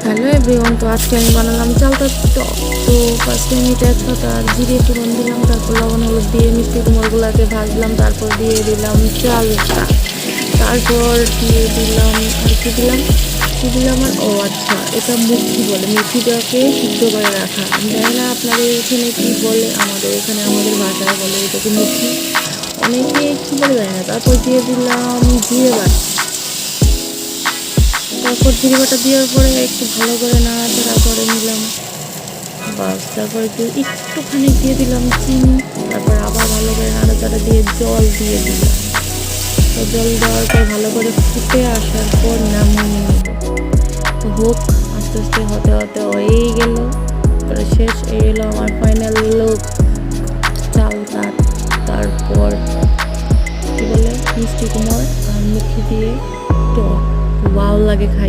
Hello everyone, তো আজকে আমি বানালাম চালতার টক। তো ফার্স্টে আমি তেজপাতা আর জিরে ফোড়ন দিলাম, তারপর লবণ হলুদ দিয়ে মিষ্টি কুমড়োগুলোকে ভাজলাম, তারপর দিয়ে দিলাম চালটা, তারপর দিয়ে দিলাম আর কি দিলাম আর ও আচ্ছা, এটা মুখি বলে, মুখিটাকে সিদ্ধ করে রাখা। আমি জানি না আপনাদের এখানে কি বলে, আমাদের ভাষায় বলে এটাকে মুখি, অনেকে কি বলে জানি না। তারপর দিয়ে দিলাম জিরে বাটা, তারপর জিরে বাটা দেওয়ার পরে একটু ভালো করে নাড়াচাড়া করে নিলাম, বাস। তারপর একটুখানি দিয়ে দিলাম চিনি, তারপর আবার ভালো করে নাড়াচাড়া দিয়ে জল দিয়ে দিলাম। তো জল দেওয়ার পর ভালো করে ফুটে আসার পর নামিয়ে নেব। তো হোক, আস্তে আস্তে হতে হতে হয়েই গেল। তারপরে শেষ এই এলো আমার ফাইনাল লুক, চালতা। তারপর কি বলে মিষ্টি কুমড় আর মুখি দিয়ে টক, ওয়াও লাগে খাই।